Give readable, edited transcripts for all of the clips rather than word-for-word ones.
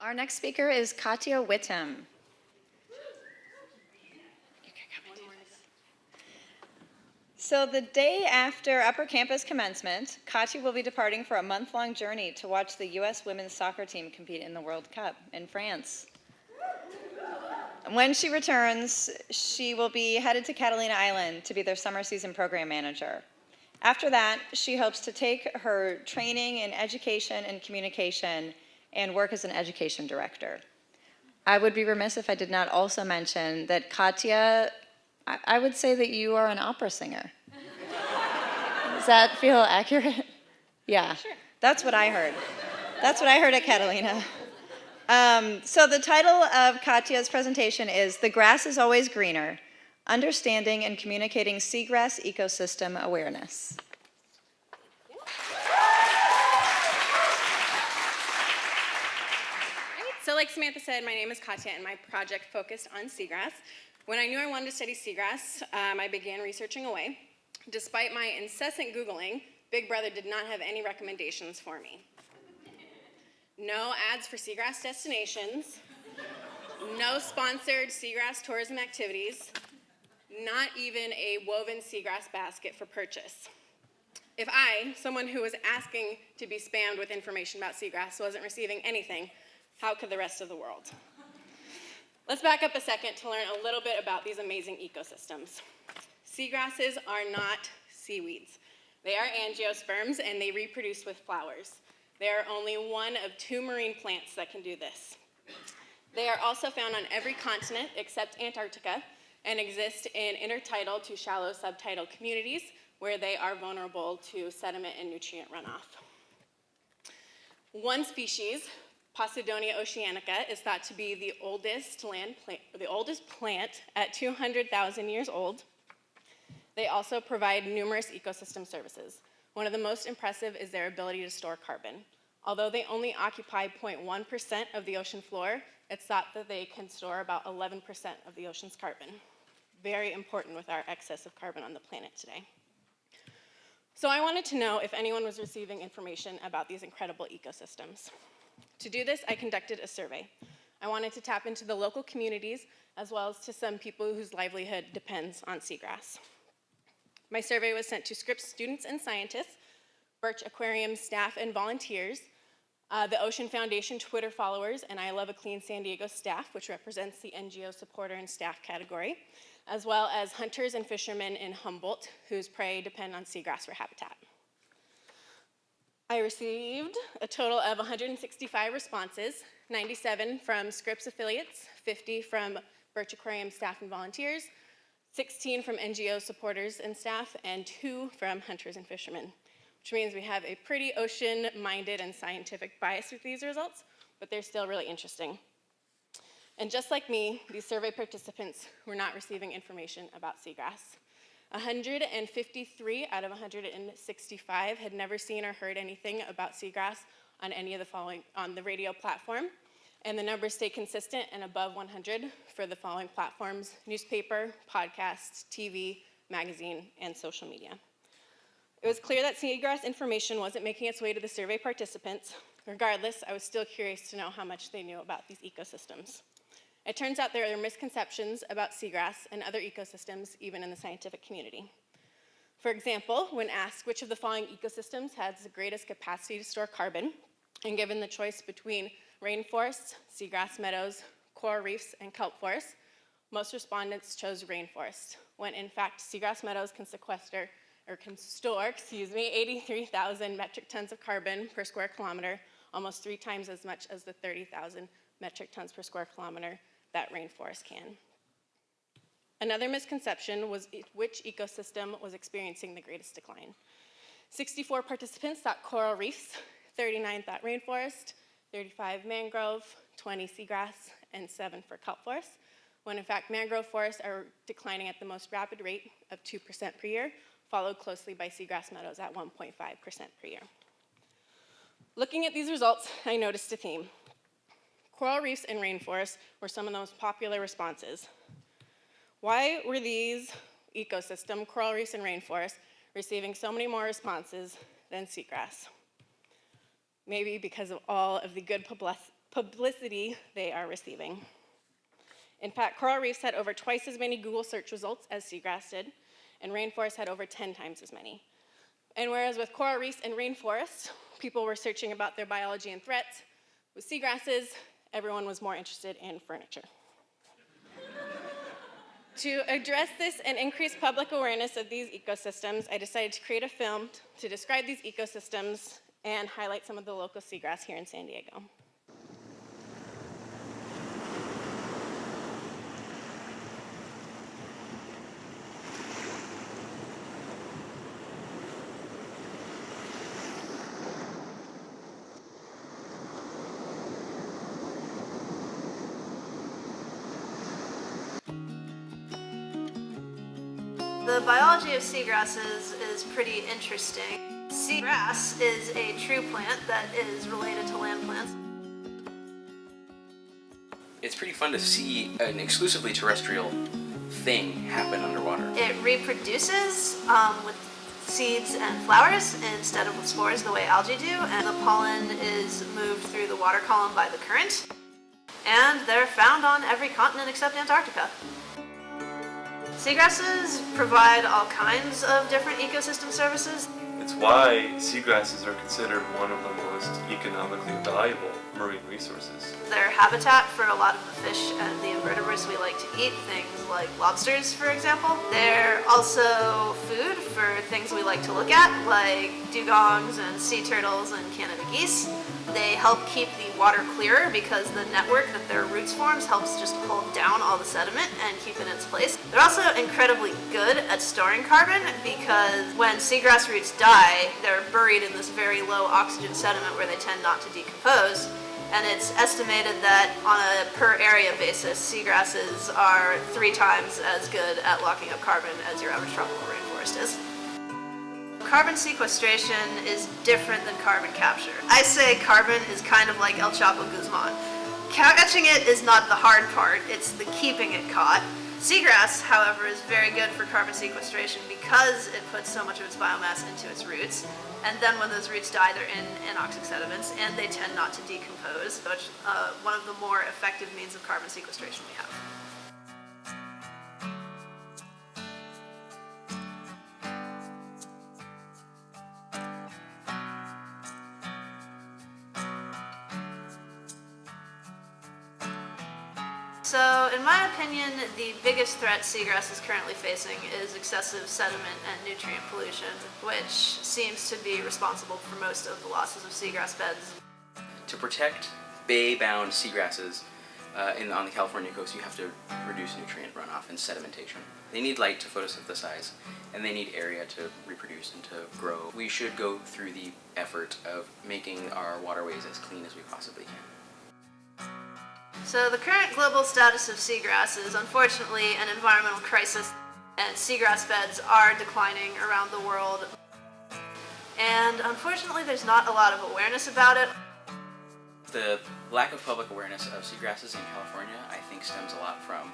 Our next speaker is Katja Whitham. So the day after Upper Campus commencement, Katja will be departing for a month-long journey to watch the U.S. women's soccer team compete in the World Cup in France. When she returns, she will be headed to Catalina Island to be their summer season program manager. After that, she hopes to take her training in education and communication and work as an education director. I would be remiss if I did not also mention that Katja, I would say that you are an opera singer. Does that feel accurate? Yeah, sure. That's what I heard. That's what I heard at Catalina. So the title of Katja's presentation is The Grass is Always Greener, Understanding and Communicating Seagrass Ecosystem Awareness. So like Samantha said, my name is Katja and my project focused on seagrass. When I knew I wanted to study seagrass, I began researching away. Despite my incessant Googling, Big Brother did not have any recommendations for me. No ads for seagrass destinations, no sponsored seagrass tourism activities, not even a woven seagrass basket for purchase. If I, someone who was asking to be spammed with information about seagrass, wasn't receiving anything, how could the rest of the world? Let's back up a second to learn a little bit about these amazing ecosystems. Seagrasses are not seaweeds. They are angiosperms and they reproduce with flowers. They are only one of 2 marine plants that can do this. They are also found on every continent except Antarctica and exist in intertidal to shallow subtidal communities where they are vulnerable to sediment and nutrient runoff. One species, Posidonia oceanica, is thought to be the oldest plant at 200,000 years old. They also provide numerous ecosystem services. One of the most impressive is their ability to store carbon. Although they only occupy 0.1% of the ocean floor, it's thought that they can store about 11% of the ocean's carbon. Very important with our excess of carbon on the planet today. So I wanted to know if anyone was receiving information about these incredible ecosystems. To do this, I conducted a survey. I wanted to tap into the local communities as well as to some people whose livelihood depends on seagrass. My survey was sent to Scripps students and scientists, Birch Aquarium staff and volunteers, the Ocean Foundation Twitter followers, and I Love a Clean San Diego staff, which represents the NGO supporter and staff category, as well as hunters and fishermen in Humboldt, whose prey depend on seagrass for habitat. I received a total of 165 responses, 97 from Scripps affiliates, 50 from Birch Aquarium staff and volunteers, 16 from NGO supporters and staff, and 2 from hunters and fishermen, which means we have a pretty ocean-minded and scientific bias with these results, but they're still really interesting. And just like me, these survey participants were not receiving information about seagrass. 153 out of 165 had never seen or heard anything about seagrass on any of the following, on the radio platform, and the numbers stay consistent and above 100 for the following platforms: newspaper, podcast, TV, magazine, and social media. It was clear that seagrass information wasn't making its way to the survey participants. Regardless, I was still curious to know how much they knew about these ecosystems. It turns out there are misconceptions about seagrass and other ecosystems, even in the scientific community. For example, when asked which of the following ecosystems has the greatest capacity to store carbon, and given the choice between rainforests, seagrass meadows, coral reefs, and kelp forests, most respondents chose rainforests, when in fact seagrass meadows can store 83,000 metric tons of carbon per square kilometer, almost 3 times as much as the 30,000 metric tons per square kilometer that rainforest can. Another misconception was which ecosystem was experiencing the greatest decline. 64 participants thought coral reefs, 39 thought rainforest, 35 mangrove, 20 seagrass, and 7 for kelp forests, when in fact mangrove forests are declining at the most rapid rate of 2% per year, followed closely by seagrass meadows at 1.5% per year. Looking at these results, I noticed a theme. Coral reefs and rainforests were some of the most popular responses. Why were these ecosystem, coral reefs and rainforests, receiving so many more responses than seagrass? Maybe because of all of the good publicity they are receiving. In fact, coral reefs had over twice as many Google search results as seagrass did, and rainforests had over 10 times as many. And whereas with coral reefs and rainforests, people were searching about their biology and threats, with seagrasses, everyone was more interested in furniture. To address this and increase public awareness of these ecosystems, I decided to create a film to describe these ecosystems and highlight some of the local seagrass here in San Diego. The biology of seagrasses is pretty interesting. Seagrass is a true plant that is related to land plants. It's pretty fun to see an exclusively terrestrial thing happen underwater. It reproduces with seeds and flowers instead of with spores the way algae do, and the pollen is moved through the water column by the current, and they're found on every continent except Antarctica. Seagrasses provide all kinds of different ecosystem services. It's why seagrasses are considered one of the most economically valuable marine resources. They're habitat for a lot of the fish and the invertebrates we like to eat, things like lobsters, for example. They're also food for things we like to look at, like dugongs and sea turtles and Canada geese. They help keep the water clearer because the network that their roots forms helps just hold down all the sediment and keep it in its place. They're also incredibly good at storing carbon because when seagrass roots die, they're buried in this very low oxygen sediment where they tend not to decompose. And it's estimated that on a per area basis, seagrasses are 3 times as good at locking up carbon as your average tropical rainforest is. Carbon sequestration is different than carbon capture. I say carbon is kind of like El Chapo Guzman. Catching it is not the hard part, it's the keeping it caught. Seagrass, however, is very good for carbon sequestration because it puts so much of its biomass into its roots. And then when those roots die, they're in anoxic sediments and they tend not to decompose, which is one of the more effective means of carbon sequestration we have. So, in my opinion, the biggest threat seagrass is currently facing is excessive sediment and nutrient pollution, which seems to be responsible for most of the losses of seagrass beds. To protect bay-bound seagrasses on the California coast, you have to reduce nutrient runoff and sedimentation. They need light to photosynthesize, and they need area to reproduce and to grow. We should go through the effort of making our waterways as clean as we possibly can. So the current global status of seagrass is unfortunately an environmental crisis, and seagrass beds are declining around the world. And unfortunately there's not a lot of awareness about it. The lack of public awareness of seagrasses in California, I think, stems a lot from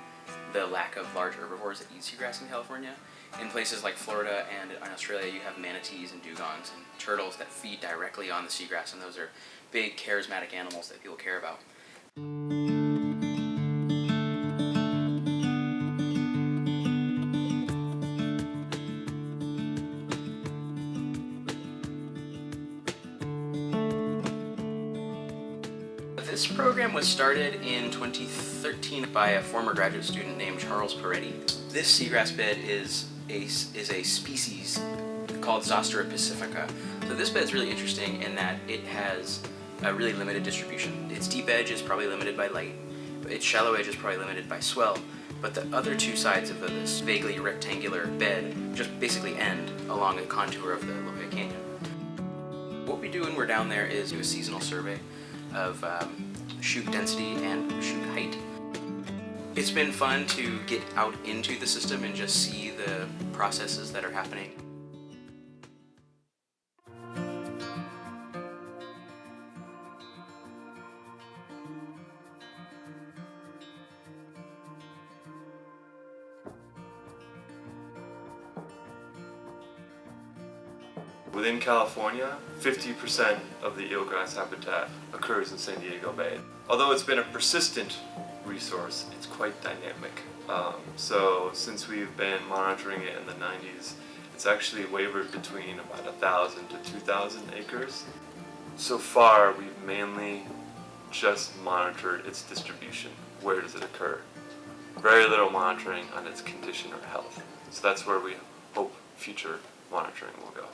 the lack of large herbivores that eat seagrass in California. In places like Florida and in Australia, you have manatees and dugongs and turtles that feed directly on the seagrass, and those are big, charismatic animals that people care about. This program was started in 2013 by a former graduate student named Charles Peretti. This seagrass bed is a species called Zostera pacifica. So this bed is really interesting in that it has a really limited distribution. Its deep edge is probably limited by light, but its shallow edge is probably limited by swell. But the other two sides of this vaguely rectangular bed just basically end along the contour of the La Jolla Canyon. What we do when we're down there is do a seasonal survey of chute density and chute height. It's been fun to get out into the system and just see the processes that are happening. Within California, 50% of the eelgrass habitat occurs in San Diego Bay. Although it's been a persistent resource, it's quite dynamic. So since we've been monitoring it in the 90s, it's actually wavered between about 1,000 to 2,000 acres. So far, we've mainly just monitored its distribution. Where does it occur? Very little monitoring on its condition or health. So that's where we hope future monitoring will go.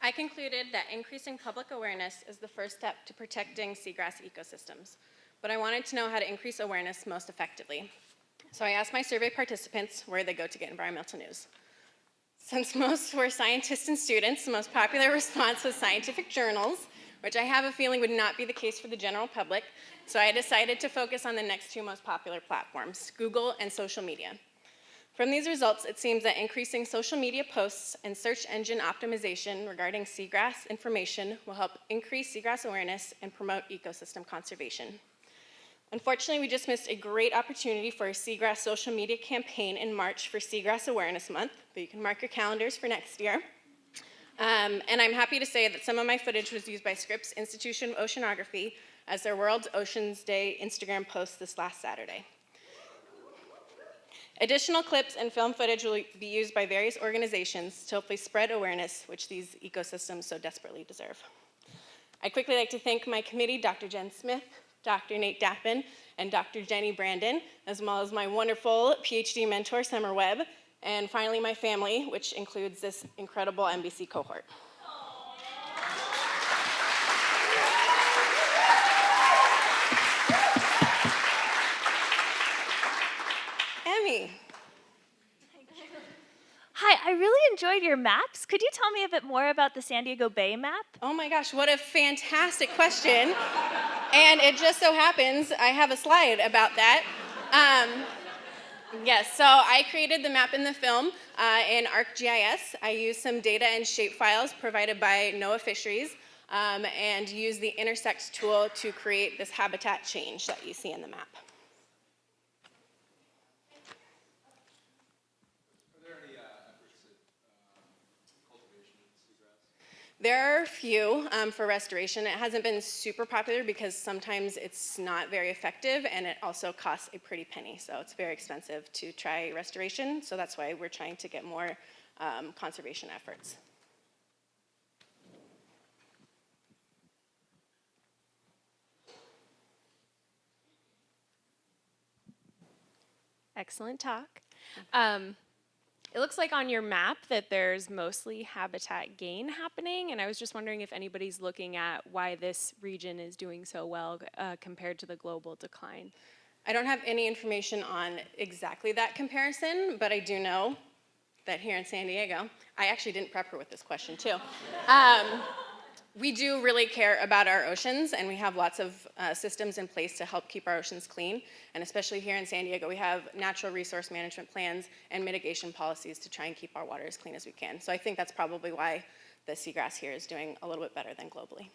I concluded that increasing public awareness is the first step to protecting seagrass ecosystems, but I wanted to know how to increase awareness most effectively. So I asked my survey participants where they go to get environmental news. Since most were scientists and students, the most popular response was scientific journals, which I have a feeling would not be the case for the general public, so I decided to focus on the next two most popular platforms, Google and social media. From these results, it seems that increasing social media posts and search engine optimization regarding seagrass information will help increase seagrass awareness and promote ecosystem conservation. Unfortunately, we just missed a great opportunity for a seagrass social media campaign in March for Seagrass Awareness Month, but you can mark your calendars for next year. And I'm happy to say that some of my footage was used by Scripps Institution of Oceanography as their World Oceans Day Instagram post this last Saturday. Additional clips and film footage will be used by various organizations to hopefully spread awareness, which these ecosystems so desperately deserve. I'd quickly like to thank my committee, Dr. Jen Smith, Dr. Nate Dappin, and Dr. Jenny Brandon, as well as my wonderful PhD mentor, Summer Webb, and finally my family, which includes this incredible MBC cohort. Emmy. Hi, I really enjoyed your maps. Could you tell me a bit more about the San Diego Bay map? Oh my gosh, what a fantastic question. And it just so happens I have a slide about that. Yes, so I created the map in the film in ArcGIS. I used some data and shape files provided by NOAA Fisheries and used the intersect tool to create this habitat change that you see in the map. There are a few for restoration. It hasn't been super popular because sometimes it's not very effective and it also costs a pretty penny. So it's very expensive to try restoration. So that's why we're trying to get more conservation efforts. Excellent talk. It looks like on your map that there's mostly habitat gain happening, and I was just wondering if anybody's looking at why this region is doing so well compared to the global decline. I don't have any information on exactly that comparison, but I do know that here in San Diego, I actually didn't prep her with this question too. We do really care about our oceans, and we have lots of systems in place to help keep our oceans clean. And especially here in San Diego, we have natural resource management plans and mitigation policies to try and keep our water as clean as we can. So I think that's probably why the seagrass here is doing a little bit better than globally.